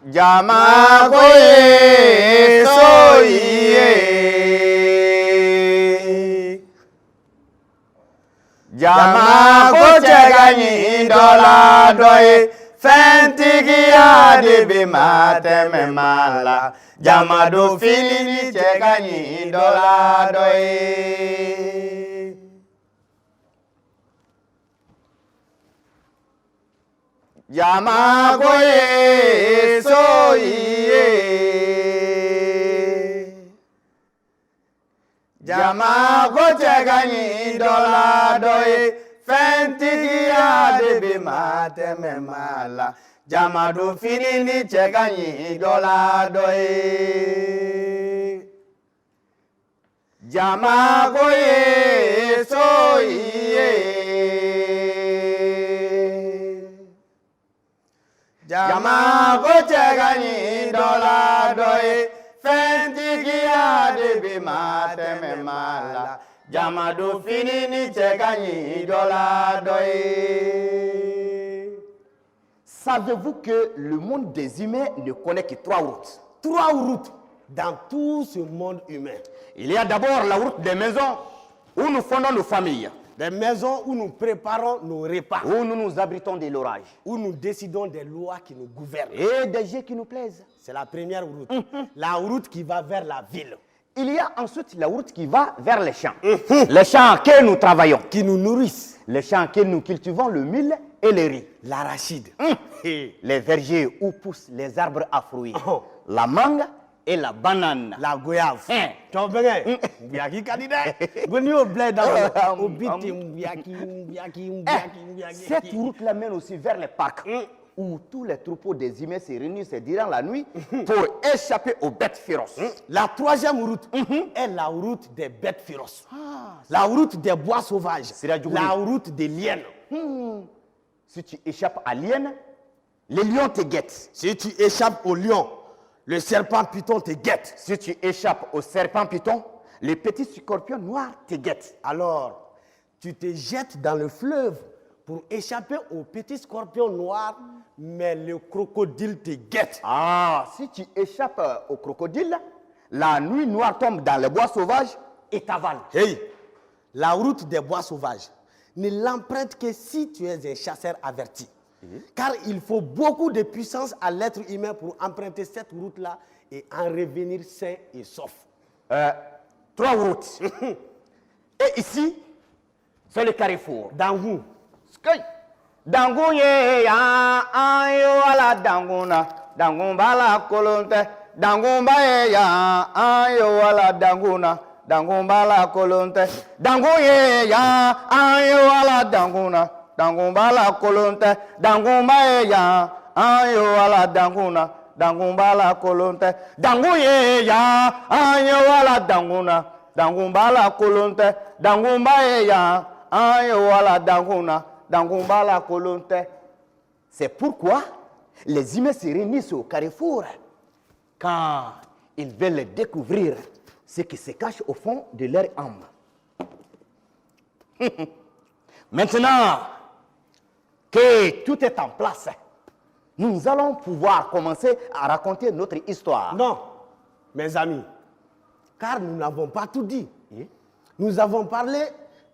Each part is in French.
Jama koye soye. Jama ko chegani dola doye. Fentigia de be mateme mala. Jama do filini chegani dola doye. Jama koye soye. Jama ko chegani dola doye. Fentigia de be mateme mala. Jama do filini chegani dola doye. Jama koye soye. Jama ko chegani dola doye. Fentigia de be mateme mala. Jama do finini chegani dola doye. Savez-vous que le monde des humains ne connaît que 3 routes? 3 routes dans tout ce monde humain. Il y a d'abord la route des maisons où nous fondons nos familles. Des maisons où nous préparons nos repas. Où nous nous abritons de l'orage. Où nous décidons des lois qui nous gouvernent. Et des jeux qui nous plaisent. C'est la première route. La route qui va vers la ville. Il y a ensuite la route qui va vers les champs. Les champs que nous travaillons. Qui nous nourrissent. Les champs que nous cultivons le mil et le riz. L'arachide. Les vergers où poussent les arbres à fruits. La mangue et la banane. La goyave. Cette route-là mène aussi vers les parcs. Où tous les troupeaux des humains se réunissent durant la nuit pour échapper aux bêtes féroces. La troisième route est la route des bêtes féroces. La route des bois sauvages. La route des liens. Si tu échappes à l'hyène, les lions te guettent. Si tu échappes au lion, le serpent python te guette. Si tu échappes au serpent python, les petits scorpions noirs te guettent. Alors, tu te jettes dans le fleuve pour échapper aux petits scorpions noirs, mais le crocodile te guette. Ah, si tu échappes au crocodile, la nuit noire tombe dans les bois sauvages et t'avale. Hey, la route des bois sauvages ne l'emprunte que si tu es un chasseur averti. Car il faut beaucoup de puissance à l'être humain pour emprunter cette route-là et en revenir sain et sauf. 3 routes. Et ici, c'est le carrefour. Dangu. Dangu ye ya ayo ala danguna. Dangu bala kolonte. Dangu baye ya ayo ala danguna. Dangu bala kolonte. Dangu ye ya ayo ala danguna. Dangu bala kolonte. Dangu baye ya ayo ala danguna. Dangu bala kolonte. Dangu ye ya ayo ala danguna. Dangu bala kolonte. Dangu baye ya ayo ala danguna. Dangumbala kolonte. C'est pourquoi les humains se réunissent au carrefour quand ils veulent découvrir ce qui se cache au fond de leur âme. Maintenant que tout est en place, nous allons pouvoir commencer à raconter notre histoire. Non, mes amis, car nous n'avons pas tout dit. Nous avons parlé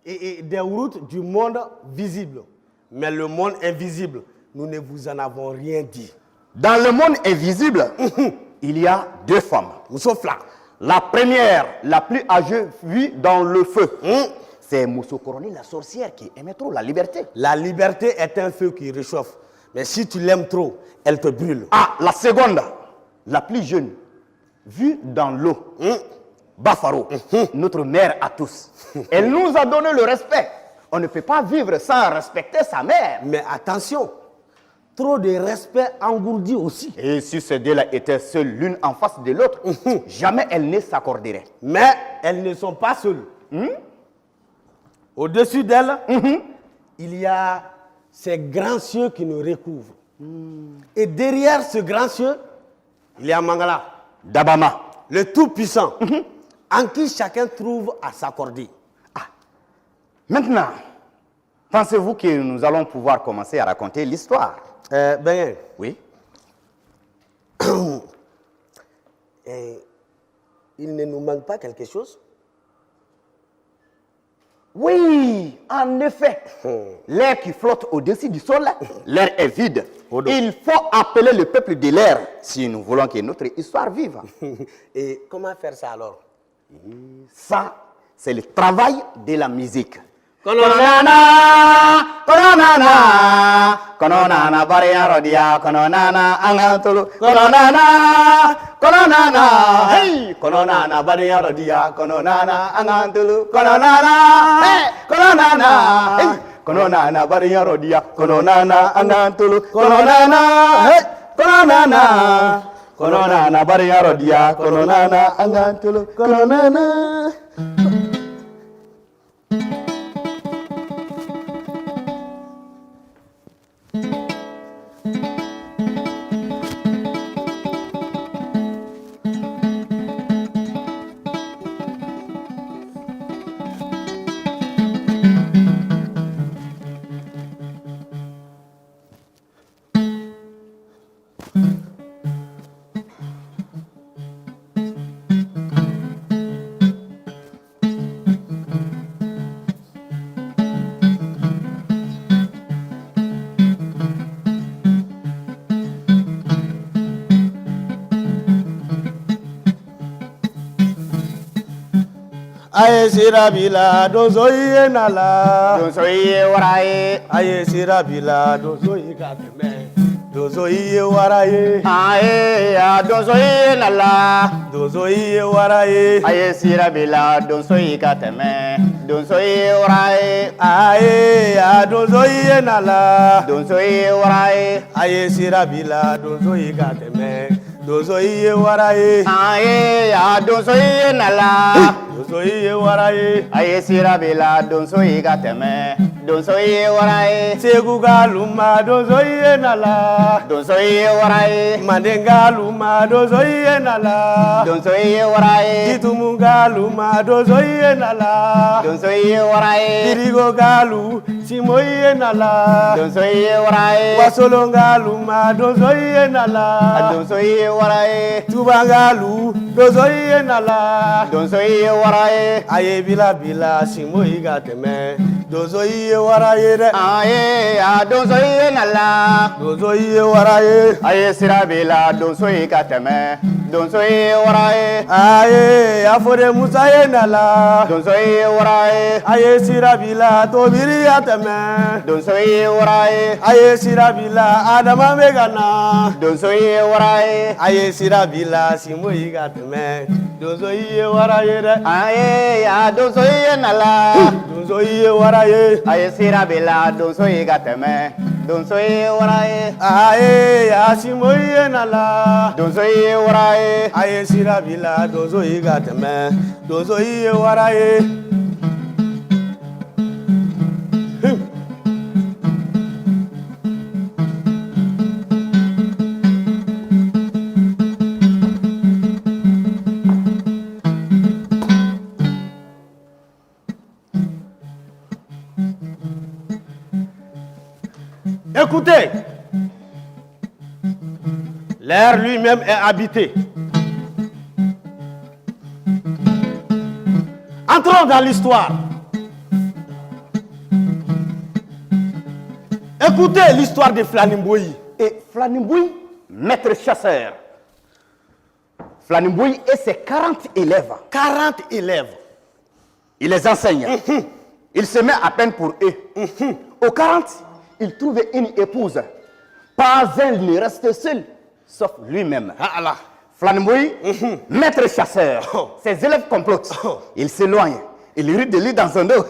des routes du monde visible. Mais le monde invisible, nous ne vous en avons rien dit. Dans le monde invisible, il y a 2 femmes. La première, la plus âgée, vit dans le feu. C'est Moussokoroni, la sorcière, qui aime trop la liberté. La liberté est un feu qui réchauffe. Mais si tu l'aimes trop, elle te brûle. Ah, la seconde, la plus jeune, vit dans l'eau. Bafaro, notre mère à tous. Elle nous a donné le respect. On ne peut pas vivre sans respecter sa mère. Mais attention, trop de respect engourdit aussi. Et si ces 2-là étaient seules l'une en face de l'autre, jamais elles ne s'accorderaient. Mais elles ne sont pas seules. Au-dessus d'elles, il y a ces grands cieux qui nous recouvrent. Et derrière ce grand cieux, il y a Mangala, Dabama, le Tout-Puissant, en qui chacun trouve à s'accorder. Maintenant, pensez-vous que nous allons pouvoir commencer à raconter l'histoire? Ben, oui. il ne nous manque pas quelque chose? Oui, en effet. L'air qui flotte au-dessus du sol, l'air est vide. Il faut appeler le peuple de l'air si nous voulons que notre histoire vive. Et comment faire ça alors? Ça, c'est le travail de la musique. Kononana, kononana, kononana, bariya rodia, kononana, angantulu, kononana, kononana, hey, kononana, bariya rodia, kononana, angantulu, kononana, hey, kononana, hey, kononana, bariya rodia, kononana, angantulu, kononana, hey, kononana, kononana, bariya rodia, kononana, angantulu, kononana. Aye sirabila dozoye nala. Dozoye waraye. Aye sirabila dozoye kateme. Dozoye waraye. Aye ya dozoye nala. Dozoye waraye. Aye sirabila dozoye kateme. Dozoye waraye. Aye ya dozoye nala. Dozoye waraye. Aye sirabila dozoye kateme. Dozoye waraye. Aye ya dozoye nala. Dozoye waraye. Aye sirabila dozoye kateme. Dozoye waraye. Seguga luma dozoye nala. Dozoye waraye. Mandenga luma dozoye nala. Dozoye waraye. Itumunga luma dozoye nala. Dozoye waraye. Dirigo galu simoye nala. Dozoye waraye. Wasolonga luma dozoye nala. Dozoye waraye. Tubangalu dozoye nala. Dozoye waraye. Aye bila bila simoye gateme. Dozoye waraye de. Aye ya dozoye nala. Dozoye waraye. Aye sirabila dozoye kateme. Dozoye waraye. Aye afore musaye nala. Dozoye waraye. Aye sirabila tobiri ateme. Dozoye waraye. Aye sirabila adama megana. Dozoye waraye. Aye sirabila simoye gateme. Dozoye waraye de. Aye ya dozoye nala. Dozoye waraye. Aye sirabila dozoye kateme. Dozoye waraye. Aye asimoye nala. Dozoye waraye. Aye sirabila dozoye gateme. Dozoye waraye. Écoutez, l'air lui-même est habité. Entrons dans l'histoire. Écoutez l'histoire de Flanimboyi. Et Flanimboyi, maître chasseur. Flanimboyi et ses 40 élèves. 40 élèves. Il les enseigne. Il se met à peine pour eux. Aux 40, il trouve une épouse. Pas un ne reste seul, sauf lui-même. Ah là. Flanimboyi, maître chasseur. Ses élèves complotent. Il s'éloigne. Il rit de lui dans son dos.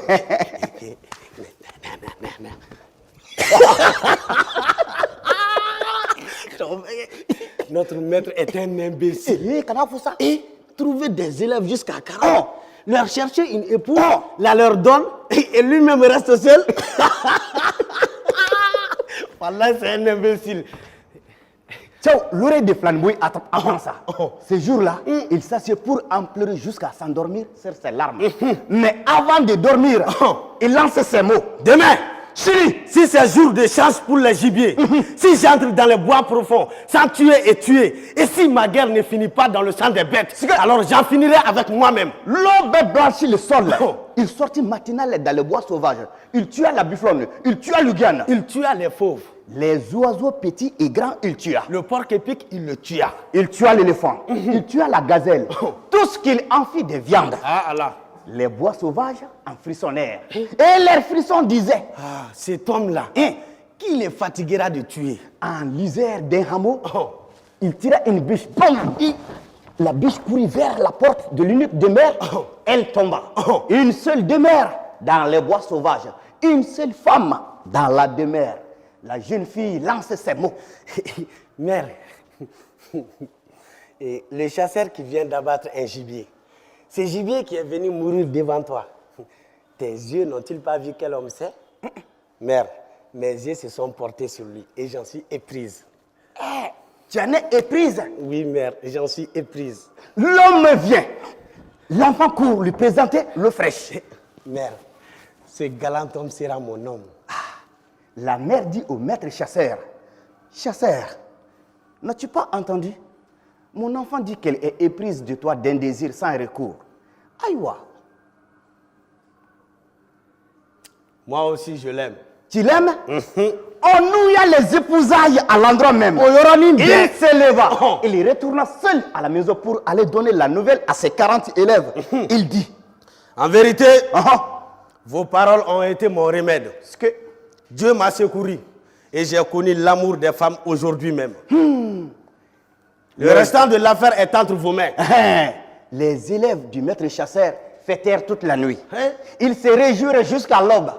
Notre maître est un imbécile. Et Et trouver des élèves jusqu'à 40, leur chercher une épouse, la leur donne, et lui-même reste seul. Voilà, c'est un imbécile. L'oreille de Flanimboyi apprend ça. Ce jour-là, il s'assied pour en pleurer jusqu'à s'endormir sur ses larmes. Mais avant de dormir, il lance ces mots. Demain, Chili. Si c'est jour de chasse pour les gibiers, si j'entre dans les bois profonds, sans tuer et tuer, et si ma guerre ne finit pas dans le sang des bêtes, alors j'en finirai avec moi-même. L'aube blanchit le sol. Il sortit matinal dans le bois sauvage. Il tua la bufflonne, il tua le gain. Il tua les fauves. Les oiseaux petits et grands, il tua. Le porc épic, il le tua. Il tua l'éléphant, il tua la gazelle. Tout ce qu'il en fit de viande. Ah Allah. Les bois sauvages en frissonnèrent. Et leurs frissons disaient, Ah, cet homme-là, qui les fatiguera de tuer? en l'usère d'un hameau, il tira une biche. Boum! La biche courut vers la porte de l'unique demeure. Elle tomba. Une seule demeure dans les bois sauvages. Une seule femme dans la demeure. La jeune fille lance ces mots. Mère, et le chasseur qui vient d'abattre un gibier, ce gibier qui est venu mourir devant toi, tes yeux n'ont-ils pas vu quel homme c'est? Mère, mes yeux se sont portés sur lui et j'en suis éprise. Tu en es éprise. Oui, mère, j'en suis éprise. L'homme vient. L'enfant court lui présenter l'eau fraîche. Mère, ce galant homme sera mon homme. La mère dit au maître chasseur, chasseur, n'as-tu pas entendu? Mon enfant dit qu'elle est éprise de toi d'un désir sans recours. Aïwa. Moi aussi, je l'aime. Tu l'aimes? On nous y a les épousailles à l'endroit même. Il se leva. Il retourna seul à la maison pour aller donner la nouvelle à ses 40 élèves. Il dit, En vérité, vos paroles ont été mon remède. ce que Dieu m'a secouru et j'ai connu l'amour des femmes aujourd'hui même. Le restant de l'affaire est entre vos mains. les élèves du maître chasseur fêtèrent toute la nuit. Ils se réjouirent jusqu'à l'aube.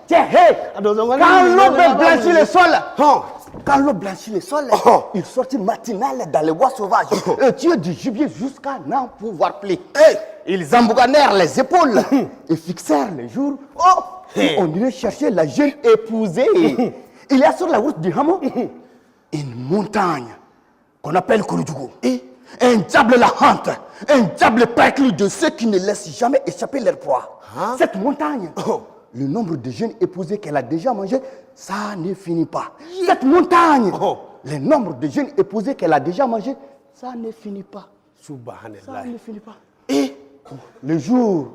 Quand l'aube blanchit le sol, quand l'eau blanchit le sol, il sortit matinal dans le bois sauvage et tuait du gibier jusqu'à n'en pouvoir plus. Ils emboucanèrent les épaules et fixèrent les jours. On irait chercher la jeune épousée. Il y a sur la route du hameau une montagne qu'on appelle Kouroudougou. Un diable la hante, un diable perclus de ceux qui ne laissent jamais échapper leur proie. Cette montagne, le nombre de jeunes épousés qu'elle a déjà mangé, ça ne finit pas. Cette montagne, le nombre de jeunes épousés qu'elle a déjà mangé, ça ne finit pas. Ça ne finit pas. Et le jour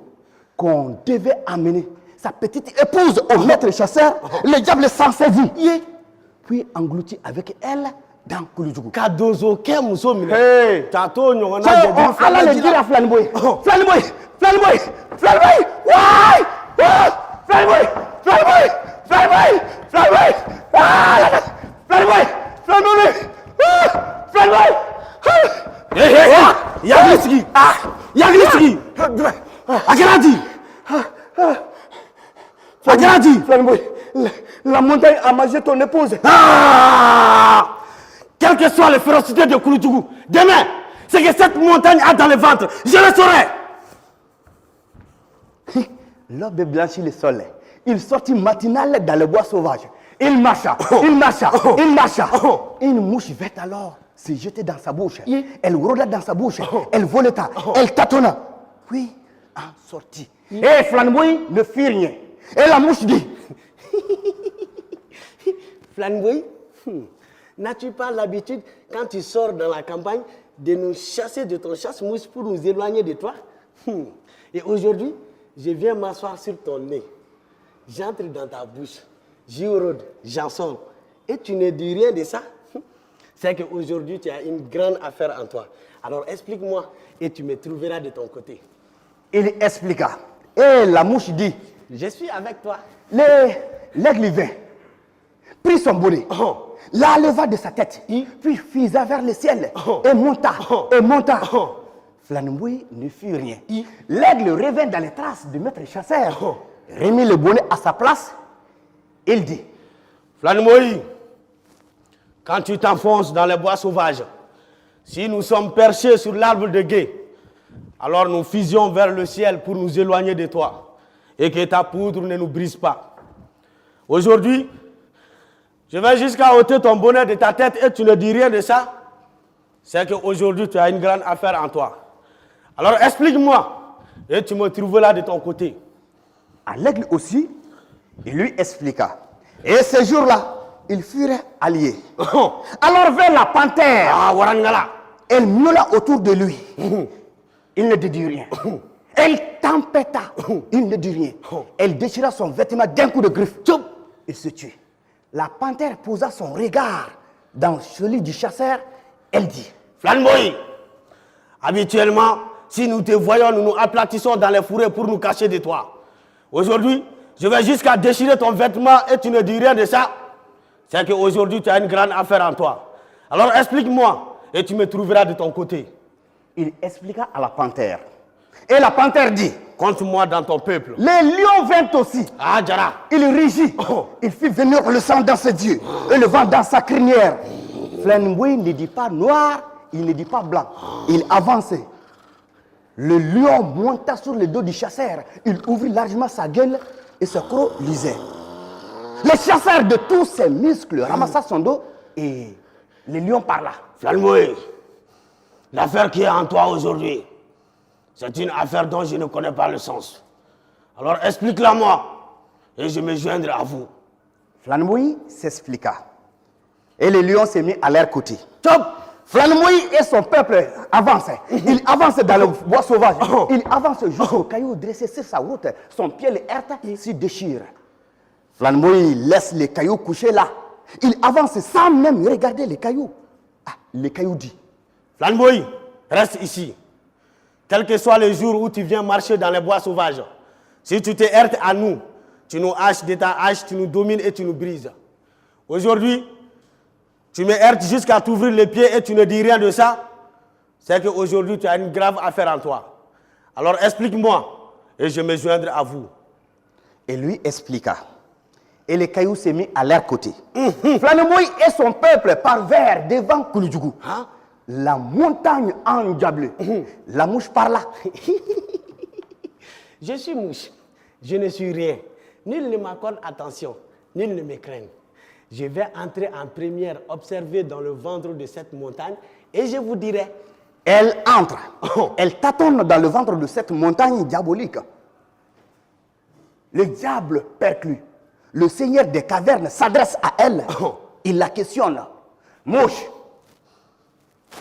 qu'on devait amener sa petite épouse au maître chasseur, le diable s'en saisit. Puis englouti avec elle dans Kouloudougou. Kadozo Kemuso Mine. Tato Nyongana On allait le dire à Flanboy. Flanboy, Flanboy, Flanboy, ouais! Flanboy, Flanboy, Flanboy, Flanboy, Flanboy, Flanboy, Flanboy. Yaglitsigi. Yaglitsigi. Agaradi. Agaradi. Flanboy, la montagne a mangé ton épouse. Quelle que soit la férocité de Kouloudougou, demain, ce que cette montagne a dans le ventre, je le saurai. L'aube blanchit le soleil. Il sortit matinal dans le bois sauvage. Il marcha, il marcha, il marcha. Une mouche vint alors se jeter dans sa bouche. Elle rôda dans sa bouche. Elle voleta, elle tâtonna. Puis, en sortit. Et Flanboy ne fit rien. Et la mouche dit, Flanboy, n'as-tu pas l'habitude, quand tu sors dans la campagne, de nous chasser de ton chasse-mouche pour nous éloigner de toi? Et aujourd'hui, je viens m'asseoir sur ton nez. J'entre dans ta bouche. J'y rôde, j'en sors. Et tu ne dis rien de ça? C'est qu'aujourd'hui, tu as une grande affaire en toi. Alors explique-moi et tu me trouveras de ton côté. il expliqua. Et la mouche dit, Je suis avec toi. l'aigle vint, prit son bonnet, la leva de sa tête, puis fisa vers le ciel, et monta, et monta. Flanboy ne fit rien. L'aigle revint dans les traces du maître chasseur, remit le bonnet à sa place. Il dit, Flanboy, quand tu t'enfonces dans les bois sauvages, si nous sommes perchés sur l'arbre de gué, alors nous fusions vers le ciel pour nous éloigner de toi et que ta poudre ne nous brise pas. Aujourd'hui, je vais jusqu'à ôter ton bonnet de ta tête et tu ne dis rien de ça. C'est qu'aujourd'hui, tu as une grande affaire en toi. Alors explique-moi et tu me trouveras de ton côté. À l'aigle aussi, il lui expliqua. Et ce jour-là, ils furent alliés. Alors vers la panthère, elle miaula autour de lui. Il ne dit rien. Elle tempêta. Il ne dit rien. Elle déchira son vêtement d'un coup de griffe. Il se tut. La panthère posa son regard dans celui du chasseur. Elle dit: Flanboy, habituellement, si nous te voyons, nous nous aplatissons dans les fourrés pour nous cacher de toi. Aujourd'hui, je vais jusqu'à déchirer ton vêtement et tu ne dis rien de ça. C'est qu'aujourd'hui, tu as une grande affaire en toi. Alors explique-moi et tu me trouveras de ton côté. Il expliqua à la panthère. Et la panthère dit: Compte-moi dans ton peuple. Les lions vinrent aussi. Ah, Djara. Il rugit. Il fit venir le sang dans ses yeux et le vent dans sa crinière. Flanboy ne dit pas noir, il ne dit pas blanc. Il avançait. Le lion monta sur le dos du chasseur. Il ouvrit largement sa gueule et se croc lisait. Le chasseur de tous ses muscles ramassa son dos et le lion parla. Flanboy, l'affaire qui est en toi aujourd'hui, c'est une affaire dont je ne connais pas le sens. Alors explique-la moi et je me joindrai à vous. Flanboy s'expliqua. Et le lion s'est mis à leur côté. Top! Flanboy et son peuple avançaient. Il avance dans le bois sauvage. Il avance jusqu'au caillou dressé sur sa route. Son pied le heurte et se déchire. Flanboy laisse les cailloux coucher là. Il avance sans même regarder les cailloux. Ah, le caillou dit: Flanboy, reste ici. Quel que soit le jour où tu viens marcher dans les bois sauvages, si tu te heurtes à nous, tu nous haches de ta hache, tu nous domines et tu nous brises. Aujourd'hui, tu me heurtes jusqu'à t'ouvrir les pieds et tu ne dis rien de ça. C'est qu'aujourd'hui, tu as une grave affaire en toi. Alors explique-moi et je me joindrai à vous. Et lui expliqua. Et les cailloux s'est mis à leur côté. Flanboy et son peuple parvinrent devant Kouloudjougou. La montagne endiablée. La mouche parla. Je suis mouche. Je ne suis rien. Nul ne m'accorde attention. Nul ne me craint. Je vais entrer en première, observer dans le ventre de cette montagne et je vous dirai. Elle entre. Elle tâtonne dans le ventre de cette montagne diabolique. Le diable perclus. Le seigneur des cavernes s'adresse à elle. Il la questionne. Mouche,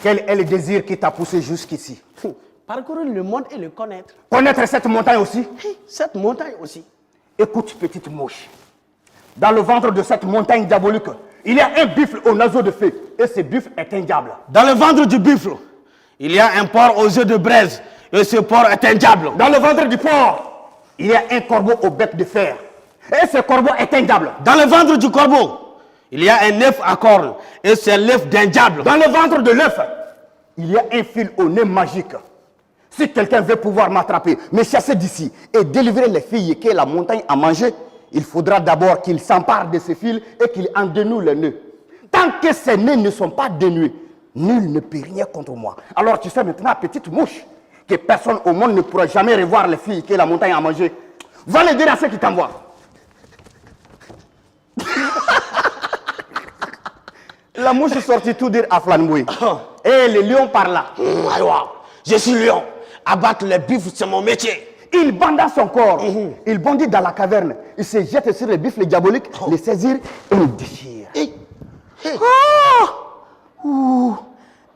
quel est le désir qui t'a poussé jusqu'ici? Parcourir le monde et le connaître. Connaître cette montagne aussi? Cette montagne aussi. Écoute, petite mouche. Dans le ventre de cette montagne diabolique, il y a un buffle aux naseaux de feu. Et ce buffle est un diable. Dans le ventre du buffle, il y a un porc aux yeux de braise. Et ce porc est un diable. Dans le ventre du porc, il y a un corbeau au bec de fer. Et ce corbeau est un diable. Dans le ventre du corbeau, il y a un œuf à cornes. Et c'est l'œuf d'un diable. Dans le ventre de l'œuf, il y a un fil au nez magique. Si quelqu'un veut pouvoir m'attraper, me chasser d'ici et délivrer les filles que la montagne a mangées, il faudra d'abord qu'il s'empare de ces fils et qu'il en dénoue les nœuds. Tant que ces nœuds ne sont pas dénoués, nul ne peut rien contre moi. Alors tu sais maintenant, petite mouche, que personne au monde ne pourra jamais revoir les filles que la montagne a mangées. Va les dire à ceux qui t'envoient. La mouche sortit tout dire à Flanboy. Et le lion parla. Je suis lion. Abattre les buffles, c'est mon métier. Il banda son corps. Il bondit dans la caverne. Il se jette sur les buffles diaboliques, les saisir et les déchire.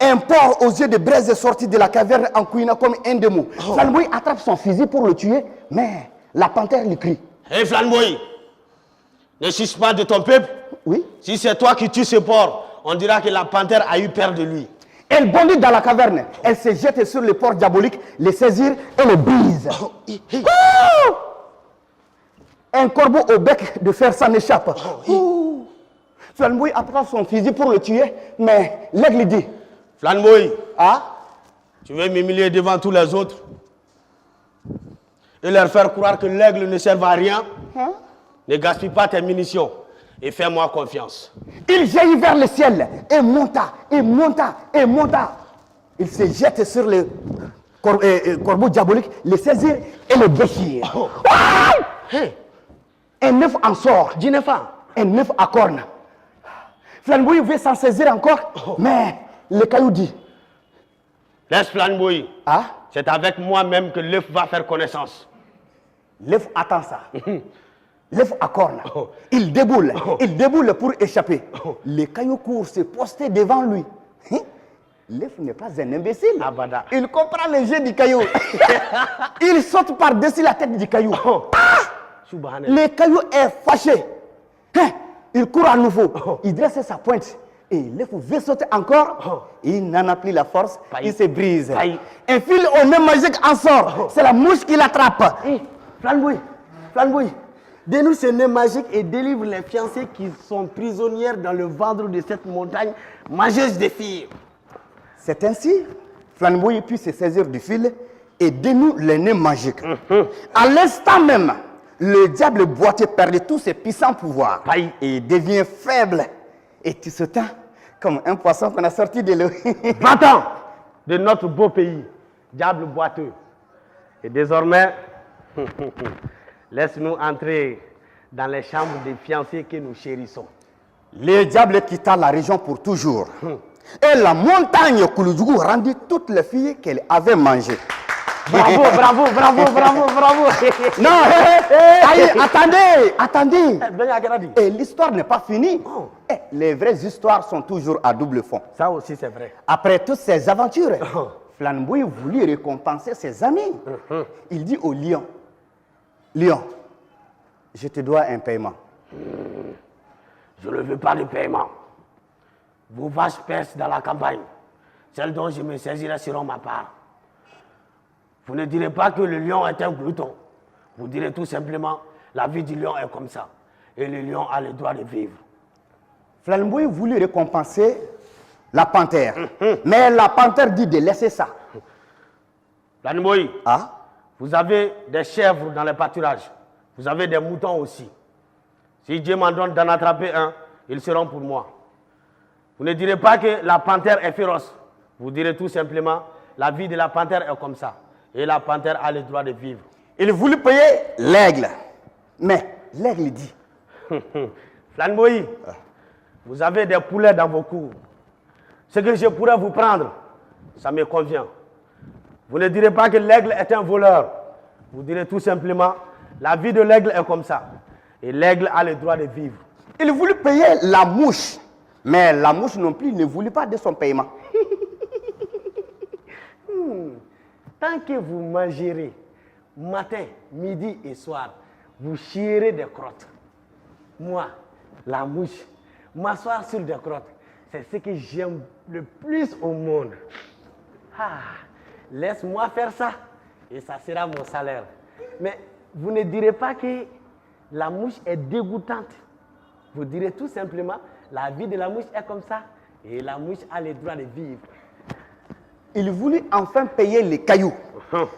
Un porc aux yeux de braise est sorti de la caverne en couinant comme un démon. Flanboy attrape son fusil pour le tuer, mais la panthère lui crie. Hé Flanboy, ne suce pas de ton peuple. Oui. Si c'est toi qui tues ce porc, on dira que la panthère a eu peur de lui. Elle bondit dans la caverne. Elle se jette sur le porc diabolique, les saisir et le brise. Un corbeau au bec de fer s'en échappe. Flanboy attrape son fusil pour le tuer, mais l'aigle dit. Flanboy, tu veux m'humilier devant tous les autres et leur faire croire que l'aigle ne sert à rien? Ne gaspille pas tes munitions. et fais-moi confiance. Il jaillit vers le ciel et monta, et monta, et monta. Il se jette sur le corbeau diabolique, le saisit et le déchire. Oh. Hey. Un œuf en sort. Djinefa. Un œuf à cornes. Flanboui veut s'en saisir encore, mais le caillou dit. Laisse Flanboui. Ah? C'est avec moi-même que l'œuf va faire connaissance. L'œuf attend ça. L'œuf à cornes. Il déboule pour échapper. Le caillou court se poster devant lui. L'œuf n'est pas un imbécile. Abada. Il comprend le jeu du caillou. Il saute par-dessus la tête du caillou. Le caillou est fâché. Il court à nouveau. Il dresse sa pointe. Et l'œuf veut sauter encore. Il n'en a plus la force. Il se brise. Un fil au nez magique en sort. C'est la mouche qui l'attrape. Flanboui, dénoue ce nez magique et délivre les fiancées qui sont prisonnières dans le ventre de cette montagne mangeuse de filles. C'est ainsi, Flanboui puis se saisir du fil et dénoue le nez magique. À l'instant même, le diable boiteux perd tous ses puissants pouvoirs et devient faible et tissotant comme un poisson qu'on a sorti de l'eau. Va-t'en de notre beau pays, diable boiteux. Et désormais, laisse-nous entrer dans les chambres des fiancés que nous chérissons. Le diable quitta la région pour toujours. Et la montagne Kouloudjougou rendit toutes les filles qu'elle avait mangées. Bravo. Non, attendez. Et l'histoire n'est pas finie. Les vraies histoires sont toujours à double fond. Ça aussi, c'est vrai. Après toutes ces aventures, Flanboui voulut récompenser ses amis. Il dit au lion, Lion, je te dois un paiement. Je ne veux pas de paiement. Vos vaches percent dans la campagne. Celles dont je me saisirai seront ma part. Vous ne direz pas que le lion est un glouton. Vous direz tout simplement, la vie du lion est comme ça. Et le lion a le droit de vivre. Flanboui voulut récompenser la panthère. Mais la panthère dit de laisser ça. Flanboui, vous avez des chèvres dans les pâturages. Vous avez des moutons aussi. Si Dieu m'en donne d'en attraper un, ils seront pour moi. Vous ne direz pas que la panthère est féroce. Vous direz tout simplement, la vie de la panthère est comme ça. Et la panthère a le droit de vivre. Il voulut payer l'aigle. Mais l'aigle dit. Flanboui, vous avez des poulets dans vos cours. Ce que je pourrais vous prendre, ça me convient. Vous ne direz pas que l'aigle est un voleur. Vous direz tout simplement, la vie de l'aigle est comme ça. Et l'aigle a le droit de vivre. Il voulut payer la mouche. Mais la mouche non plus ne voulut pas de son paiement. Tant que vous mangerez, matin, midi et soir, vous chierez des crottes. Moi, la mouche, m'asseoir sur des crottes, c'est ce que j'aime le plus au monde. Laisse-moi faire ça et ça sera mon salaire. Mais vous ne direz pas que la mouche est dégoûtante. Vous direz tout simplement, la vie de la mouche est comme ça et la mouche a le droit de vivre. Il voulut enfin payer les cailloux.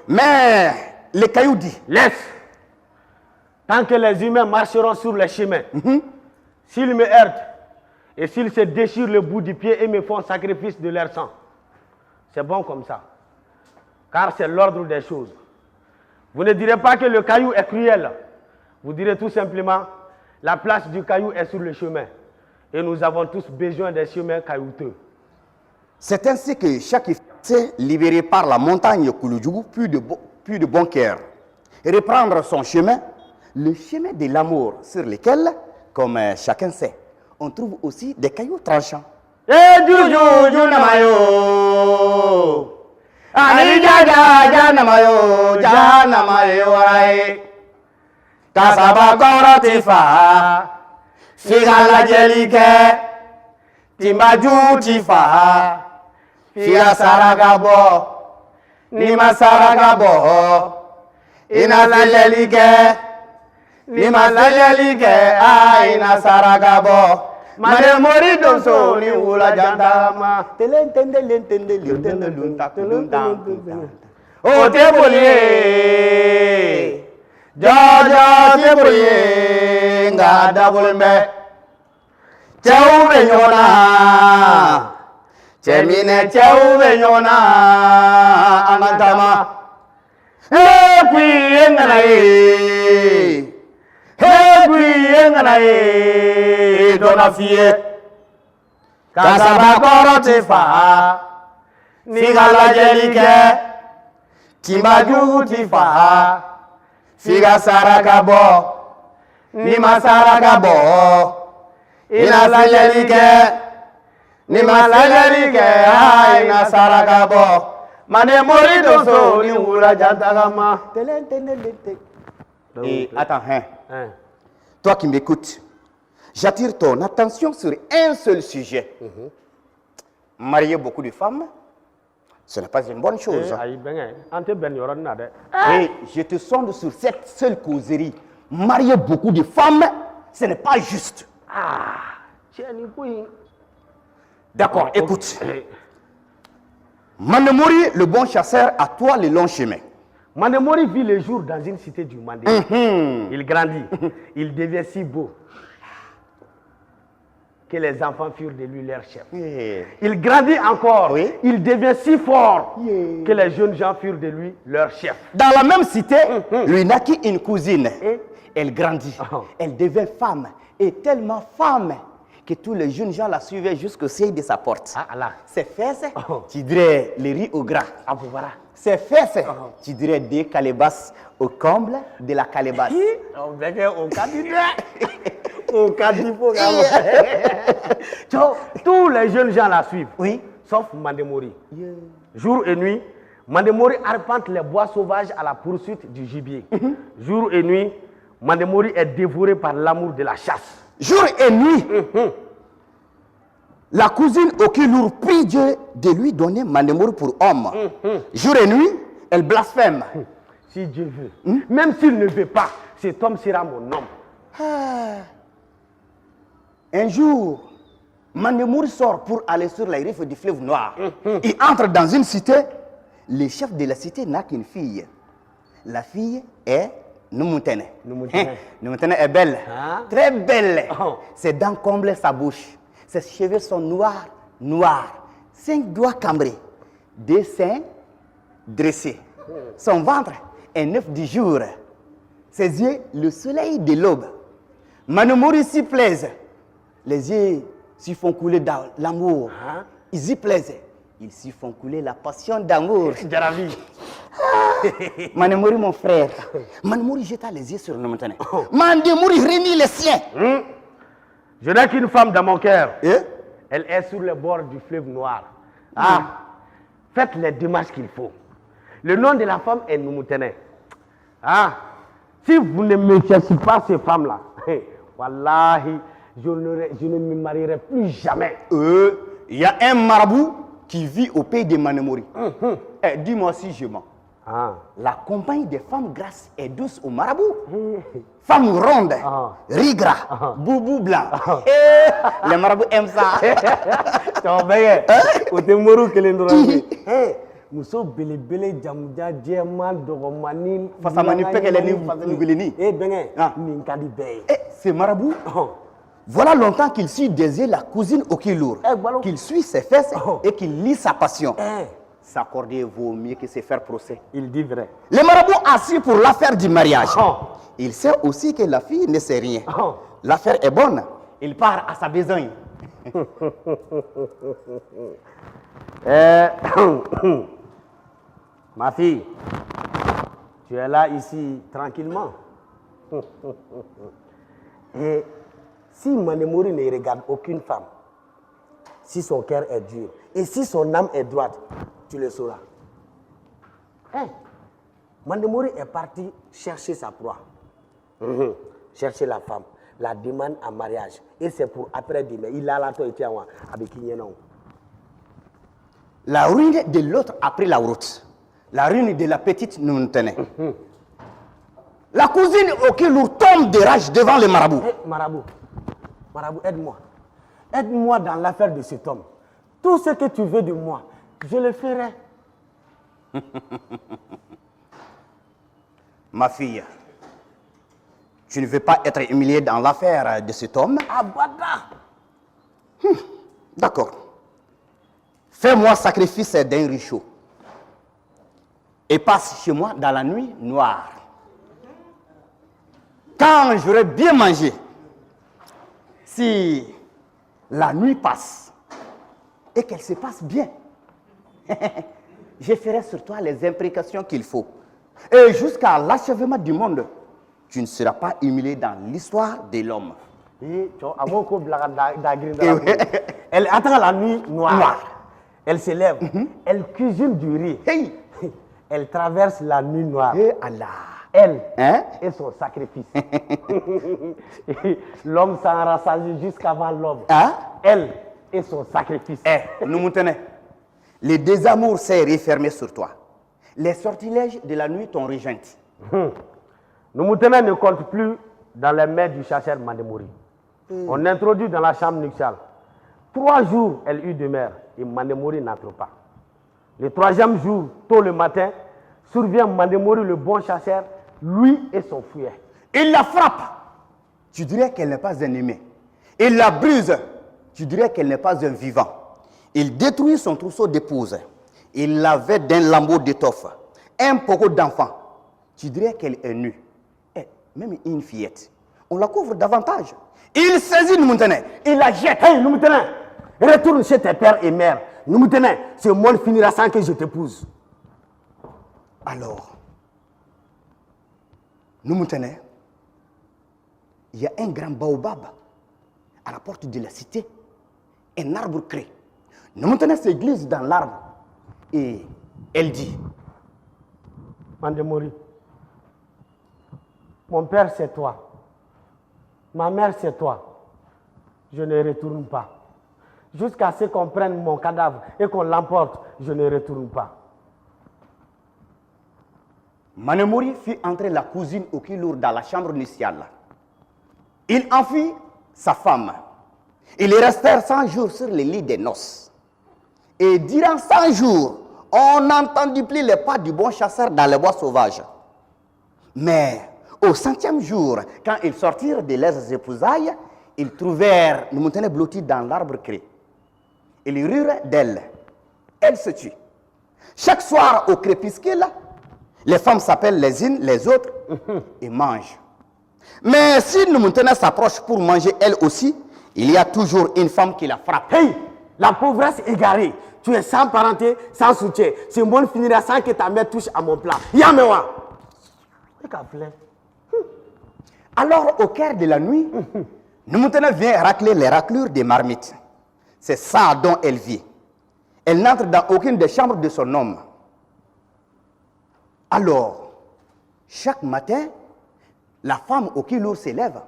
Mais les cailloux dit. Laisse. Tant que les humains marcheront sur les chemins, s'ils me heurtent et s'ils se déchirent le bout du pied et me font sacrifice de leur sang, c'est bon comme ça. Car c'est l'ordre des choses. Vous ne direz pas que le caillou est cruel. Vous direz tout simplement, la place du caillou est sur le chemin. Et nous avons tous besoin des chemins caillouteux. C'est ainsi que chaque fiancé, libéré par la montagne Kouloudjougou, puis de bon cœur, reprendre son chemin, le chemin de l'amour, sur lequel, comme chacun sait, on trouve aussi des cailloux tranchants. Figala jelike, timbaju tifa, figa saragabo, nima saragabo, ina zelelike, nima zelelike, ina saragabo, mane mori donso ni ula jandama, o teboliye, jaja teboliye, nga dabulme. cɛw bɛ ɲɔgɔn na cɛ minɛ cɛw bɛ ɲɔgɔn na an ka taama kui ye ŋana ye kui ye ŋana ye dɔnna f'i ye ka sabakɔrɔ tɛ fa n'i ka lajɛli kɛ tinba jugu tɛ fa f'i ka saraka bɔ n'i ma saraka bɔ i na lajɛli kɛ n'i ma lajɛli kɛ i na saraka bɔ mane mori donso ni wulaja tagama. Et attends, toi qui m'écoutes, j'attire ton attention sur un seul sujet. Marier beaucoup de femmes, ce n'est pas une bonne chose. Et je te sonde sur cette seule causerie. Marier beaucoup de femmes, ce n'est pas juste. D'accord, écoute. Mandemori, le bon chasseur, à toi le long chemin. Mandemori vit le jour dans une cité du Mandé. Il grandit. Il devient si beau que les enfants furent de lui leur chef. Il grandit encore. Oui. Il devient si fort que les jeunes gens furent de lui leur chef. Dans la même cité, lui naquit une cousine. Elle grandit. Elle devient femme. Et tellement femme que tous les jeunes gens la suivaient jusqu'au seuil de sa porte. Ses fesses, tu dirais les riz au gras. Ses fesses, tu dirais des calebasses au comble de la calebasse. Tous les jeunes gens la suivent, sauf Mandemori. Jour et nuit, Mandemori arpente les bois sauvages à la poursuite du gibier. Jour et nuit, Mandemori est dévoré par l'amour de la chasse. Jour et nuit, la cousine Okilour prie Dieu de lui donner Mandemori pour homme. Jour et nuit, elle blasphème. Si Dieu veut, même s'il ne veut pas, cet homme sera mon homme. Un jour, Mandemori sort pour aller sur les rives du fleuve Noir. Il entre dans une cité. Le chef de la cité n'a qu'une fille. La fille est Numutene. Numutene est belle, très belle. Ses dents comblent sa bouche. Ses cheveux sont noirs. 5 doigts cambrés. 2 seins dressés. Son ventre est 9 du jour. Ses yeux, le soleil de l'aube. Mandemori s'y plaise. Les yeux s'y font couler dans l'amour. Ils y plaisent. Ils s'y font couler la passion d'amour. Mandemori, mon frère. Mandemori jeta les yeux sur le Numutene. Mandemori réunit les siens. Je n'ai qu'une femme dans mon cœur. Elle est sur le bord du fleuve Noir. Faites les démarches qu'il faut. Le nom de la femme est Numutene. Si vous ne me cherchez pas ces femmes-là, wallahi, je ne me marierai plus jamais. Il y a un marabout qui vit au pays de Mandemori. Dis-moi si je mens. La compagne des femmes grasses est douce au marabout. Femme ronde, riz gras, boubou blanc. Les marabouts aiment ça. Muso belebele jamuja jema dogomani fasamani pekele ni ngulini. Nin kadi beye. Ce marabout, voilà longtemps qu'il suit des yeux la cousine Okilour, qu'il suit ses fesses et qu'il lit sa passion. S'accorder vaut mieux que se faire procès. Il dit vrai. Le marabout assis pour l'affaire du mariage. Il sait aussi que la fille ne sait rien. L'affaire est bonne. Il part à sa besogne. Ma fille, tu es là ici tranquillement. Et si Mandemori ne regarde aucune femme, si son cœur est dur et si son âme est droite, tu le sauras. Mandemori est parti chercher sa proie. Chercher la femme, la demande en mariage. Et c'est pour après-demain. Il a la toile avec Kinyenon. La ruine de l'autre après la route. La ruine de la petite Numutene. La cousine Okilour tombe de rage devant le marabout. Marabout, aide-moi. Aide-moi dans l'affaire de cet homme. Tout ce que tu veux de moi, je le ferai. Ma fille, tu ne veux pas être humiliée dans l'affaire de cet homme? Abada! D'accord. Fais-moi sacrifice d'un richaud et passe chez moi dans la nuit noire. Quand j'aurai bien mangé, si la nuit passe et qu'elle se passe bien, je ferai sur toi les imprécations qu'il faut. Et jusqu'à l'achèvement du monde, tu ne seras pas humilié dans l'histoire de l'homme. Elle attend la nuit noire. Elle se lève. Elle cuisine du riz. Hey. Elle traverse la nuit noire. Et Allah. Elle Hein? et son sacrifice. L'homme s'en rassasie jusqu'avant l'homme. Hein? Elle et son sacrifice. Nous maintenant, le désamour s'est refermé sur toi. Les sortilèges de la nuit t'ont rejointe. Nous ne compte plus dans les mains du chasseur Mandemori. On introduit dans la chambre nuptiale. 3 jours, elle eut de mer et Mandemori n'entre pas. Le 3e jour, tôt le matin, survient Mandemori, le bon chasseur, lui et son fouet. Il la frappe. Tu dirais qu'elle n'est pas un humain. Il la brise. Tu dirais qu'elle n'est pas un vivant. Il détruit son trousseau d'épouse. Il la vêt d'un lambeau d'étoffe. Un poco d'enfant. Tu dirais qu'elle est nue. Même une fillette. On la couvre davantage. Il saisit Numutene. Il la jette. Hey, Numutene, retourne chez tes pères et mères. Numutene, ce monde finira sans que je t'épouse. Alors, Numutene, il y a un grand baobab à la porte de la cité. Un arbre crée. Numutene se glisse dans l'arbre et elle dit: Mandemori, mon père c'est toi. Ma mère c'est toi. Je ne retourne pas. Jusqu'à ce qu'on prenne mon cadavre et qu'on l'emporte, je ne retourne pas. Mandemori fit entrer la cousine Okilour dans la chambre nuptiale. Il enfuit sa femme. Ils restèrent 100 jours sur le lit des noces. Et durant 100 jours, on n'entendit plus les pas du bon chasseur dans les bois sauvages. Mais au 100e jour, quand ils sortirent de leurs épousailles, ils trouvèrent Numutene blotti dans l'arbre cré. Ils rirent d'elle. Elle se tue. Chaque soir au crépuscule, les femmes s'appellent les unes les autres et mangent. Mais si Numutene s'approche pour manger elle aussi, il y a toujours une femme qui la frappe. Hey, la pauvresse égarée. Tu es sans parenté, sans soutien. Ce monde finira sans que ta mère touche à mon plat. Yamewa. Alors, au cœur de la nuit, Numutene vient racler les raclures des marmites. C'est ça dont elle vit. Elle n'entre dans aucune des chambres de son homme. Alors, chaque matin, la femme au kilo se lève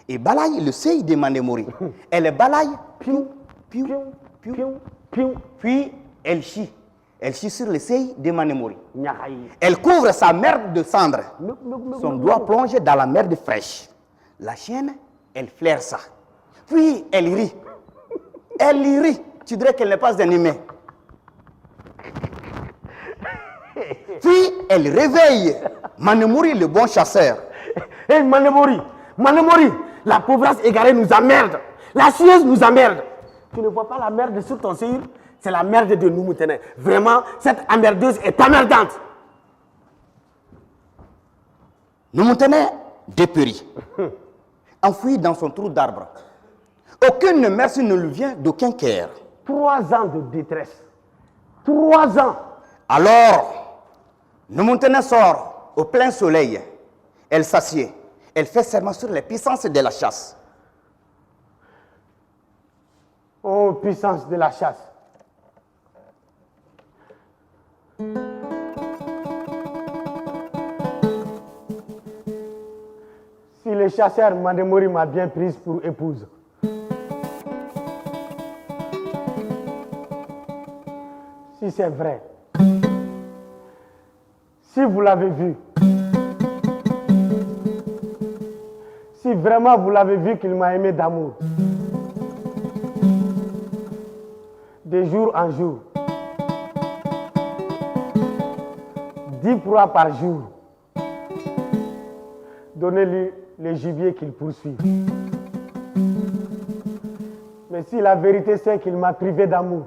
et balaye le seuil de Mandemori. Elle balaye, piou, piou, piou, piou, puis elle chie. Elle chie sur le seuil de Mandemori. Elle couvre sa merde de cendre. Son doigt plonge dans la merde fraîche. La chienne, elle flaire ça. Puis elle rit. Elle rit. Tu dirais qu'elle n'est pas un humain. Puis elle réveille Mandemori, le bon chasseur. Hé, Mandemori, la pauvresse égarée nous emmerde. La chieuse nous emmerde. Tu ne vois pas la merde sur ton seuil? C'est la merde de Numutene. Vraiment, cette emmerdeuse est emmerdante. Numutene dépérit, enfoui dans son trou d'arbre. Aucune merci ne lui vient d'aucun cœur. 3 ans de détresse. 3 ans. Alors, Numutene sort au plein soleil. Elle s'assied. Elle fait serment sur les puissances de la chasse. Oh, puissance de la chasse. Si le chasseur Mandemori m'a bien prise pour épouse, si c'est vrai, si vous l'avez vu, si vraiment vous l'avez vu qu'il m'a aimé d'amour, de jour en jour, 10 proies par jour, donnez-lui le gibier qu'il poursuit. Mais Mais si la vérité c'est qu'il m'a privé d'amour,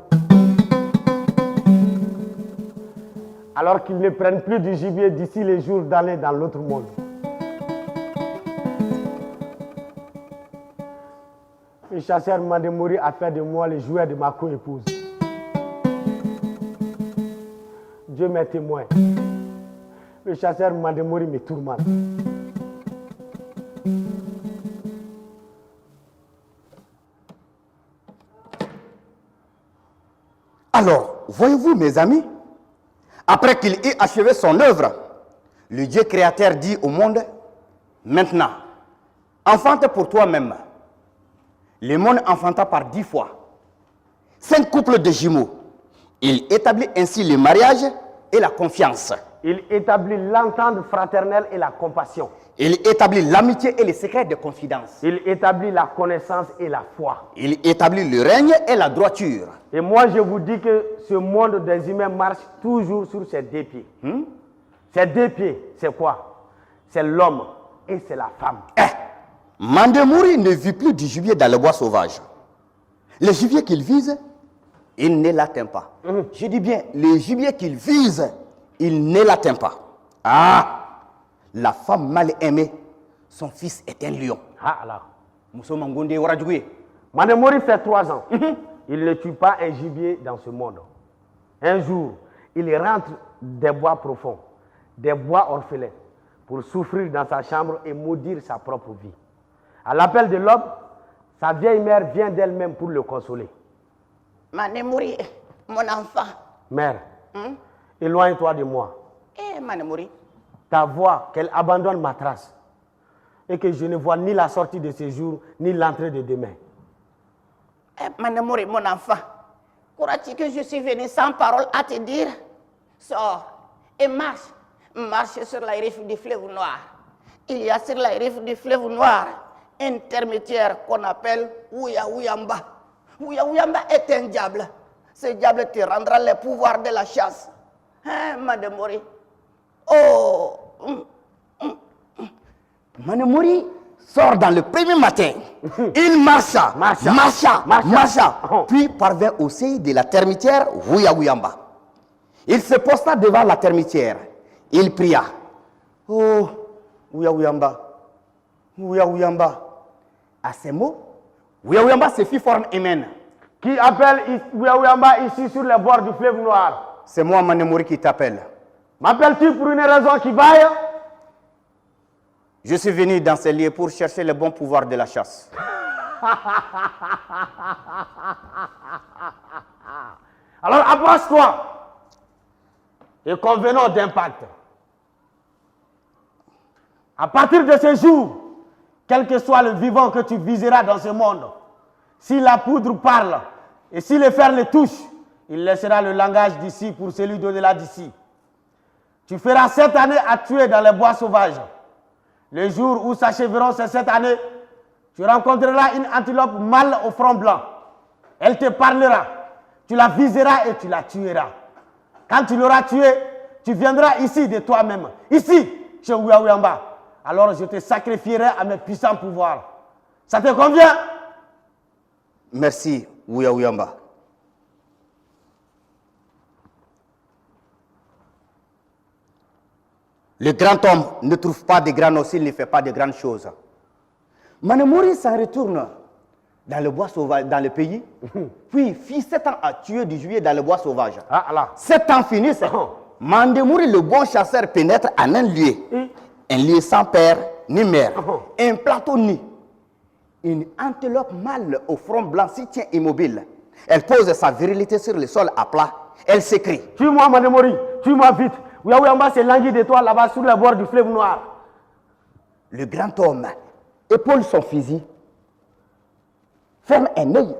alors qu'ils ne prennent plus du gibier d'ici les jours d'aller dans l'autre monde. Le chasseur Mandemori a fait de moi le jouet de ma co-épouse. Dieu m'est témoin. Le chasseur Mandemori me tourmente. Alors, voyez-vous, mes amis, après qu'il ait achevé son œuvre, le Dieu créateur dit au monde, maintenant, enfante pour toi-même. Le monde enfanta par 10 fois 5 couples de jumeaux. Il établit ainsi le mariage et la confiance. Il établit l'entente fraternelle et la compassion. Il établit l'amitié et les secrets de confidence. Il établit la connaissance et la foi. Il établit le règne et la droiture. Et moi, je vous dis que ce monde des humains marche toujours sur ses 2 pieds. Ces 2 pieds, c'est quoi? C'est l'homme et c'est la femme. Mandemori ne vit plus du gibier dans le bois sauvage. Le gibier qu'il vise, il ne l'atteint pas. Je dis bien, le gibier qu'il vise, il ne l'atteint pas. Ah! La femme mal aimée, son fils est un lion. Ah alors. Mandemori fait 3 ans. Il ne tue pas un gibier dans ce monde. Un jour, il rentre des bois profonds, des bois orphelins, pour souffrir dans sa chambre et maudire sa propre vie. À l'appel de l'aube, sa vieille mère vient d'elle-même pour le consoler. Mandemori, mon enfant. Mère, éloigne-toi de moi. Mandemori. Ta voix, qu'elle abandonne ma trace. Et que je ne vois ni la sortie de ce jour, ni l'entrée de demain. Mandemori, mon enfant. Crois-tu que je suis venu sans parole à te dire? Sors et marche. Marche sur la rive du fleuve noir. Il y a sur la rive du fleuve noir un termitière qu'on appelle Ouya Ouyamba. Ouya Ouyamba est un diable. Ce diable te rendra les pouvoirs de la chasse. Hein, Mandemori? Oh! Mandemori sort dans le premier matin. Il marcha. Puis parvint au seuil de la termitière Ouya Ouyamba. Il se posta devant la termitière. Il pria. Oh, Ouya Ouyamba. Ouya Ouyamba. À ces mots, Ouya Ouyamba se fit forme humaine. Qui appelle Ouya Ouyamba ici sur les bords du fleuve noir? C'est moi, Mandemori, qui t'appelle. M'appelles-tu pour une raison qui vaille? Je suis venu dans ces lieux pour chercher le bon pouvoir de la chasse. Alors approche-toi et convenons d'un pacte. À partir de ce jour, quel que soit le vivant que tu viseras dans ce monde, si la poudre parle et si le fer le touche, il laissera le langage d'ici pour celui d'au-delà d'ici. Tu feras 7 années à tuer dans les bois sauvages. Le jour où s'achèveront ces 7 années, tu rencontreras une antilope mâle au front blanc. Elle te parlera. Tu la viseras et tu la tueras. Quand tu l'auras tuée, tu viendras ici de toi-même. Ici, chez Ouya Ouyamba. Alors je te sacrifierai à mes puissants pouvoirs. Ça te convient? Merci, Ouya Ouyamba. Le grand homme ne trouve pas de grands os s'il ne fait pas de grandes choses. Mandemori s'en retourne dans le bois sauvage, dans le pays, puis fit 7 ans à tuer du gibier dans le bois sauvage. 7 ans finissent. Mandemori, le bon chasseur, pénètre en un lieu. Un lieu sans père ni mère. Un plateau nu. Une antilope mâle au front blanc s'y tient immobile. Elle pose sa virilité sur le sol à plat. Elle s'écrie. Tue-moi, Mandemori, tue-moi vite. Ouya Ouyamba s'est langui de toi là-bas sur le bord du fleuve noir. Le grand homme épaule son fusil, ferme un œil,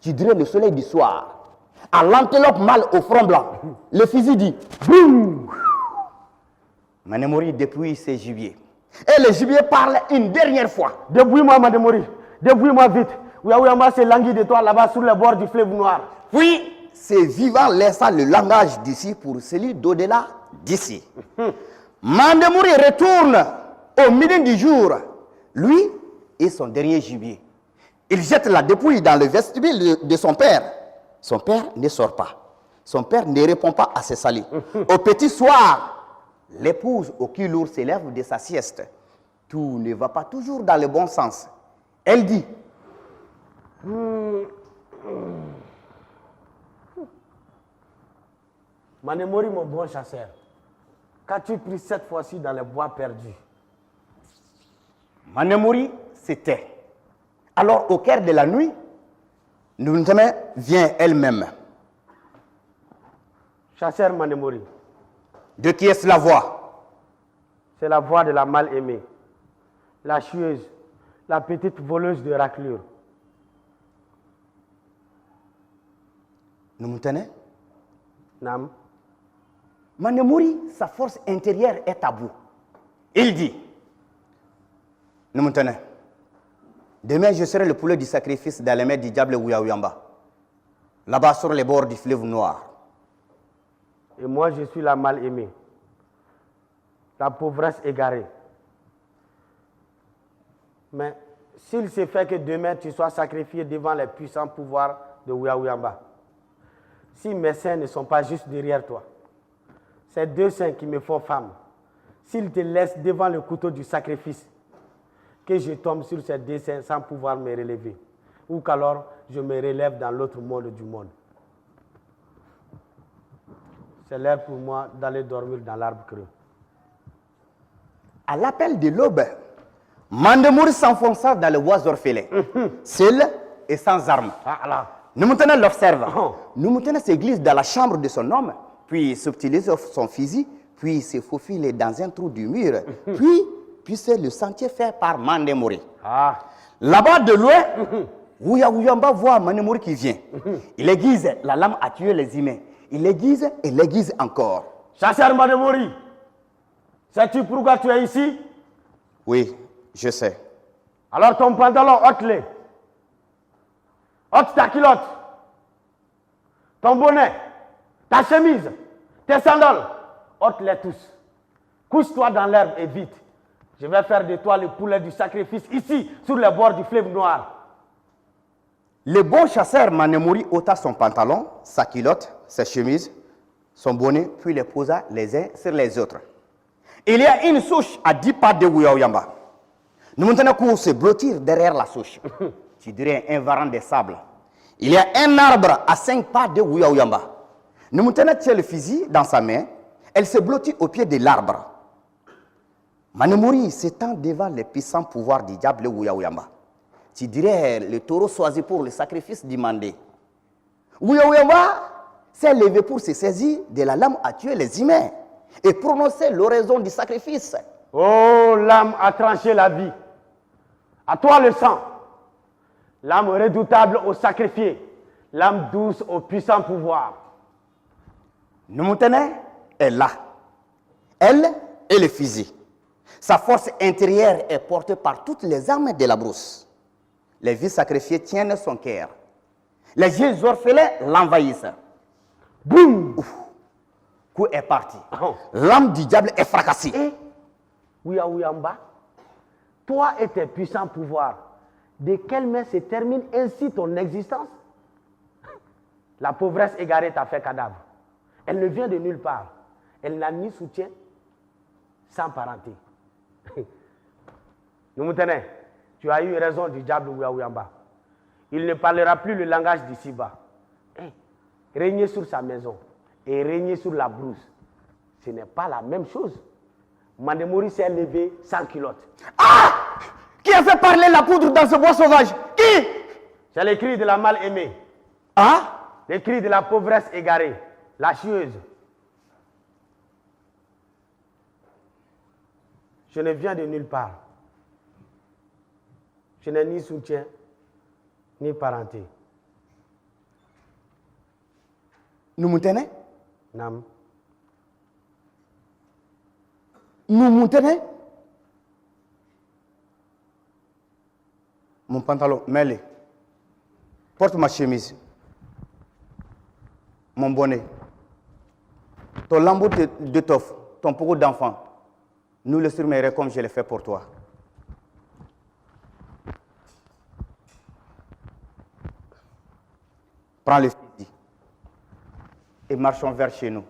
tu dirais le soleil du soir. À l'antilope mâle au front blanc, le fusil dit boum. Mandemori dépouille ses gibiers. Et le gibier parle une dernière fois. Débrouille-moi, Mandemori, débrouille-moi vite. Ouya Ouyamba s'est langui de toi là-bas sur le bord du fleuve noir. Puis, ces vivants laissa le langage d'ici pour celui d'au-delà d'ici. Mandemori retourne au milieu du jour, lui et son dernier gibier. Il jette la dépouille dans le vestibule de son père. Son père ne sort pas. Son père ne répond pas à ses saluts. Au petit soir, l'épouse au cul lourd s'élève de sa sieste. Tout ne va pas toujours dans le bon sens. Elle dit, Manemori, mon bon chasseur, qu'as-tu pris cette fois-ci dans les bois perdus? Manemori se tait. Alors, au cœur de la nuit, Numuntene vient elle-même. Chasseur Manemori, De qui est-ce la voix? c'est la voix de la mal-aimée, la chieuse, la petite voleuse de raclure. Numuntene, Nam, Manemori, sa force intérieure est à bout. Il dit, Numuntene, demain je serai le poulet du sacrifice dans les mains du diable Ouyaouyamba, là-bas sur les bords du fleuve noir. et moi je suis la mal-aimée, la pauvresse égarée. Mais s'il se fait que demain tu sois sacrifié devant les puissants pouvoirs de Ouyaouyamba, si mes seins ne sont pas juste derrière toi, ces deux seins qui me font femme, s'ils te laissent devant le couteau du sacrifice, que je tombe sur ces deux seins sans pouvoir me relever, ou qu'alors je me relève dans l'autre monde du monde. C'est l'heure pour moi d'aller dormir dans l'arbre creux. À l'appel de l'aube, Manemori s'enfonça dans le bois orphelin, seul et sans armes. Ah là, Numuntene l'observe. Oh. Numuntene se glisse dans la chambre de son homme, puis subtilise son fusil, puis se faufile dans un trou du mur, puis c'est le sentier fait par Manemori. ah, Là-bas de loin, Ouyaouyamba voit Manemori qui vient. Il aiguise la lame à tuer les humains. Il l'aiguise et l'aiguise encore. chasseur Manemori, sais-tu pourquoi tu es ici? Oui, je sais. Alors ton pantalon, ôte-le. Ôte ta culotte, ton bonnet, ta chemise, tes sandales, ôte-les tous. Couche-toi dans l'herbe et vite. Je vais faire de toi le poulet du sacrifice ici, sur les bords du fleuve noir. Le bon chasseur Manemori ôta son pantalon, sa culotte, sa chemise, son bonnet, puis les posa les uns sur les autres. Il y a une souche à 10 pas de Ouyaouyamba. Nous maintenant qu'on se blottir derrière la souche. Tu dirais un varan de sable. Il y a un arbre à 5 pas de Ouyaouyamba. Nous maintenant tient le fusil dans sa main. Elle se blottit au pied de l'arbre. Manemori s'étend devant les puissants pouvoirs du diable Ouyaouyamba. Tu dirais le taureau choisi pour le sacrifice demandé. Ouyaouyamba s'est levé pour se saisir de la lame à tuer les humains et prononcer l'oraison du sacrifice. Oh, l'âme a tranché la vie. À toi le sang. L'âme redoutable au sacrifié. L'âme douce au puissant pouvoir. Numutene est là. Elle et le fusil. Sa force intérieure est portée par toutes les armes de la brousse. Les vies sacrifiées tiennent son cœur. Les yeux orphelins l'envahissent. Boum! Coup est parti. Oh. L'âme du diable est fracassée. Et, Ouyaouyamba, toi et tes puissants pouvoirs, de quelle main se termine ainsi ton existence? La pauvresse égarée t'a fait cadavre. Elle ne vient de nulle part. Elle n'a ni soutien, sans parenté. Numutene, tu as eu raison du diable Ouyaouyamba. Il ne parlera plus le langage d'ici-bas. Régner sur sa maison et régner sur la brousse, ce n'est pas la même chose. Manemori s'est levé sans culotte. Ah! Qui a fait parler la poudre dans ce bois sauvage? Qui? C'est le cri de la mal-aimée. Ah? Le cri de la pauvresse égarée, la chieuse. Je ne viens de nulle part. Je n'ai ni soutien, ni parenté. Numutene? Nam. Numutene? Mon pantalon, mets-le. Porte ma chemise. Mon bonnet. Ton lambeau d'étoffe, ton pogo d'enfant. Nous le surmettons comme je l'ai fait pour toi. Prends le fusil et marchons vers chez nous.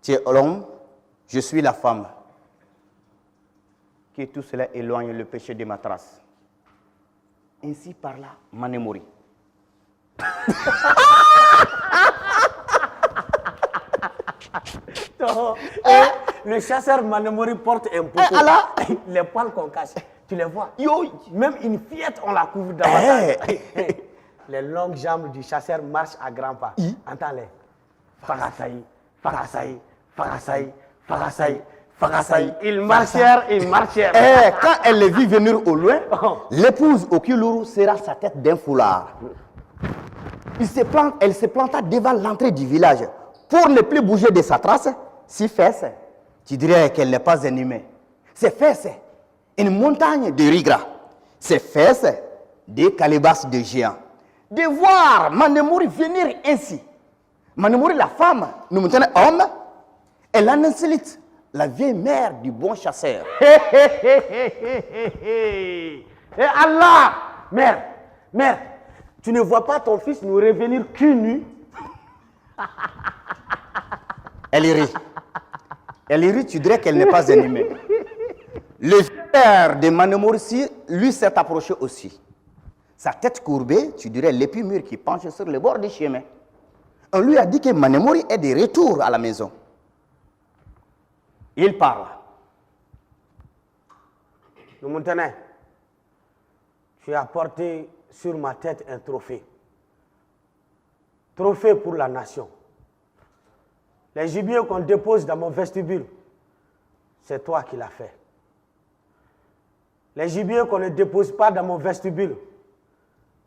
Tu es l'homme, je suis la femme. Que tout cela éloigne le péché de ma trace. Ainsi parla Manemori. Et le chasseur Manemori porte un poteau. Les poils qu'on cache, tu les vois. Même une fillette, on la couvre davantage. Les longues jambes du chasseur marchent à grands pas. Entends-les. Farasaï, Farasaï, Farasaï, Farasaï, Farasaï. Ils marchèrent. Quand elle les vit venir au loin, l'épouse au Kiluru serra sa tête d'un foulard. Elle se planta devant l'entrée du village. Pour ne plus bouger de sa trace, si fesses, tu dirais qu'elle n'est pas un humain. Ses fesses, une montagne de rigra. Ses fesses, des calebasses de géants. De voir Manemori venir ainsi. Manemori, la femme, nous maintenant homme, elle en insolite, la vieille mère du bon chasseur. Et Allah, mère, tu ne vois pas ton fils nous revenir cul nu? Elle rit. Elle rit, tu dirais qu'elle n'est pas un humain. Le père de Manemori, lui, s'est approché aussi. Sa tête courbée, tu dirais l'épi mûr qui penche sur le bord du chemin. On lui a dit que Manemori est de retour à la maison. Il parle. Le Montagnais, tu as porté sur ma tête un trophée. Trophée pour la nation. Les gibiers qu'on dépose dans mon vestibule, c'est toi qui l'as fait. Les gibiers qu'on ne dépose pas dans mon vestibule,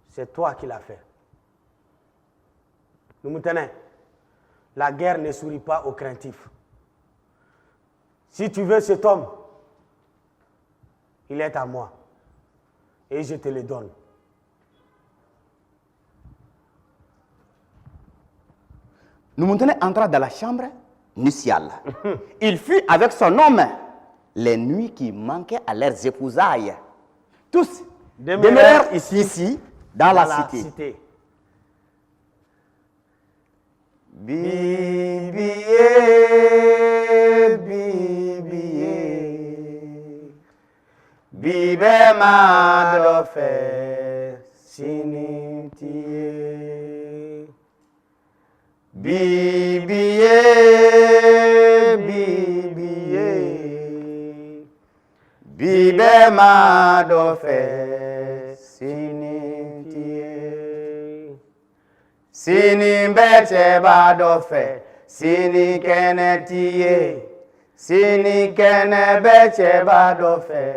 c'est toi qui l'as fait. Le Montagnais, la guerre ne sourit pas aux craintifs. Si tu veux cet homme, il est à moi et je te le donne. Nous Montagnais entra dans la chambre nuptiale. Il fut avec son homme les nuits qui manquaient à leurs épousailles. Tous demeurèrent ici dans la cité. Bibié, bibe ma dofe sinitié. Bibié, bibe ma dofe sinitié. Sini bete ba dofe, sini kenetiye, sini kene bete ba dofe,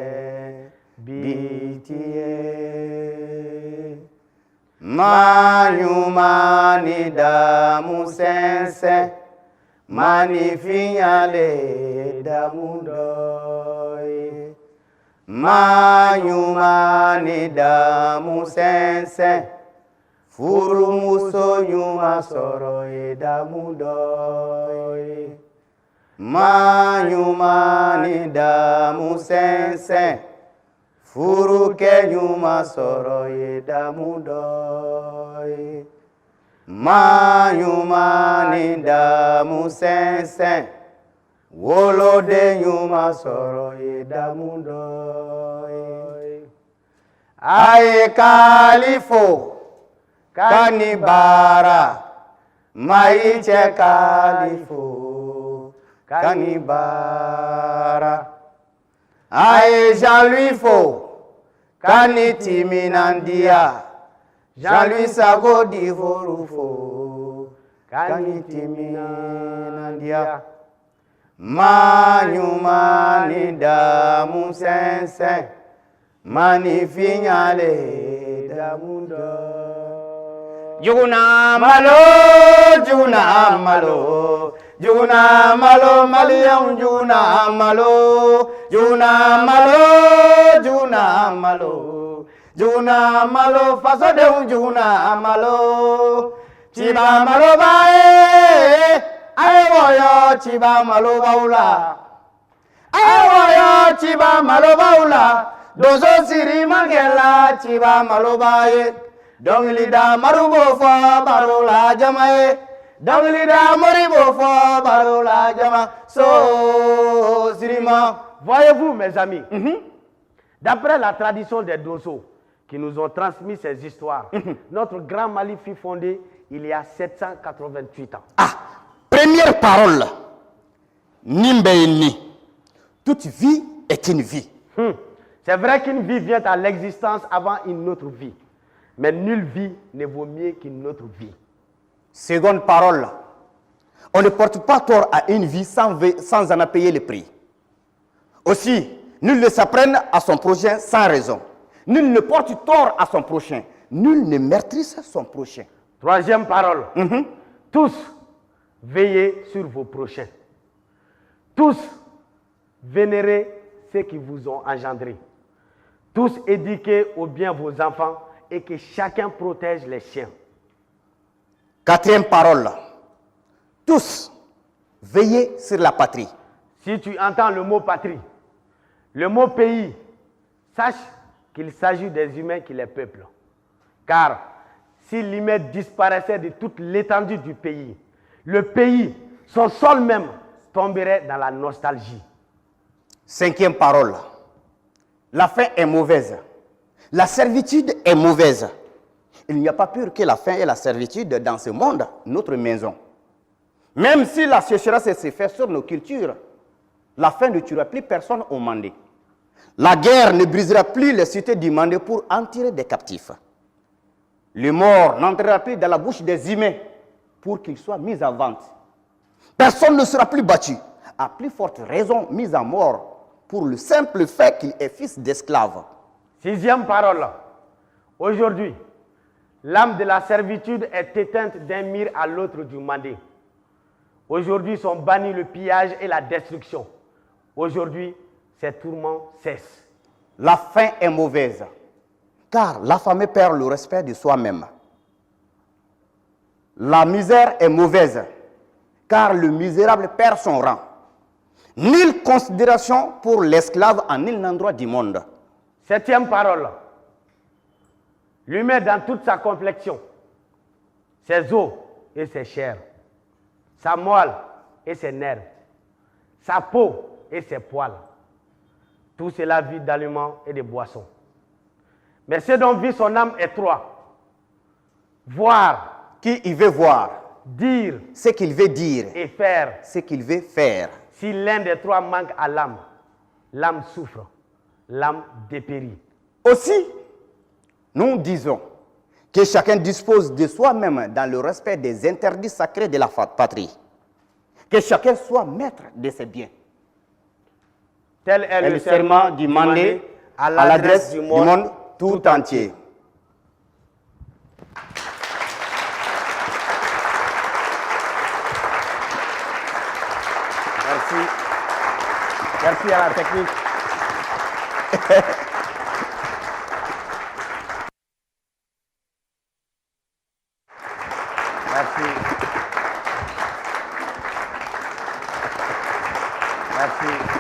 bitiye. Manyumani damu sense, mani finyale damu doi. Manyumani damu sense, furu muso nyuma soro edamu doi. Manyumani damu sense, furu ke nyuma soro edamu doi. Manyumani damu sense, wolo de nyuma soro edamu doi. Aye kalifo kanibara, maiche kalifo, kanibara. Aye Jean-Louis Fo, kaniti minandia, Jean-Louis Sago di Vorufo, kaniti minandia. Manyumani damu sense, mani finyale damu do. Juna malo, juna malo, juna malo, Maliam juna malo, juna malo, juna malo, juna malo, faso de juna malo, chiba malo bae, ayo chiba malo baula, ayo chiba malo baula, dozo siri mangela chiba malo bae. Donglida marubo fo barola jamae. Donglida moribo fo barola jama. So sirima. Voyez-vous, mes amis, d'après la tradition des Dosso, qui nous ont transmis ces histoires, notre grand Mali fut fondé il y a 788 ans. Ah, première parole. Nimbeini. Toute vie est une vie. C'est vrai qu'une vie vient à l'existence avant une autre vie. Mais nulle vie ne vaut mieux qu'une autre vie. Seconde parole. On ne porte pas tort à une vie sans en payer le prix. Aussi, nul ne s'apprenne à son prochain sans raison. Nul ne porte tort à son prochain. Nul ne meurtrisse son prochain. Troisième parole. Tous, veillez sur vos prochains. Tous, vénérez ceux qui vous ont engendrés. Tous, éduquez au bien vos enfants et que chacun protège les siens. Quatrième parole. Tous, veillez sur la patrie. Si tu entends le mot patrie, le mot pays, sache qu'il s'agit des humains qui les peuplent. Car si l'humain disparaissait de toute l'étendue du pays, le pays, son sol même, tomberait dans la nostalgie. Cinquième parole. La faim est mauvaise. La servitude est mauvaise. Il n'y a pas pire que la faim et la servitude dans ce monde, notre maison. Même si la sécheresse se fait sur nos cultures, la faim ne tuera plus personne au Mandé. La guerre ne brisera plus les cités du Mandé pour en tirer des captifs. Le mort n'entrera plus dans la bouche des humains pour qu'il soit mis en vente. Personne ne sera plus battu, à plus forte raison mis à mort pour le simple fait qu'il est fils d'esclave. Sixième parole. Aujourd'hui, l'âme de la servitude est éteinte d'un mire à l'autre du Mandé. Aujourd'hui sont bannis le pillage et la destruction. Aujourd'hui, ces tourments cessent. La faim est mauvaise, car l'affamé perd le respect de soi-même. La misère est mauvaise, car le misérable perd son rang. Nulle considération pour l'esclave en nul endroit du monde. Septième parole. L'humain dans toute sa complexion, ses os et ses chairs, sa moelle et ses nerfs, sa peau et ses poils. Tout cela vit d'aliments et de boissons. Mais ce dont vit son âme est trois. Voir, Qui y veut voir, dire ce qu'il veut dire, et faire. ce qu'il veut faire. Si l'un des trois manque à l'âme, l'âme souffre, l'âme dépérit. Aussi, nous disons que chacun dispose de soi-même dans le respect des interdits sacrés de la patrie. Que chacun soit maître de ses biens. Tel est Et le serment du Mandé à l'adresse du monde tout entier. Merci. Merci à la technique. Merci. Merci.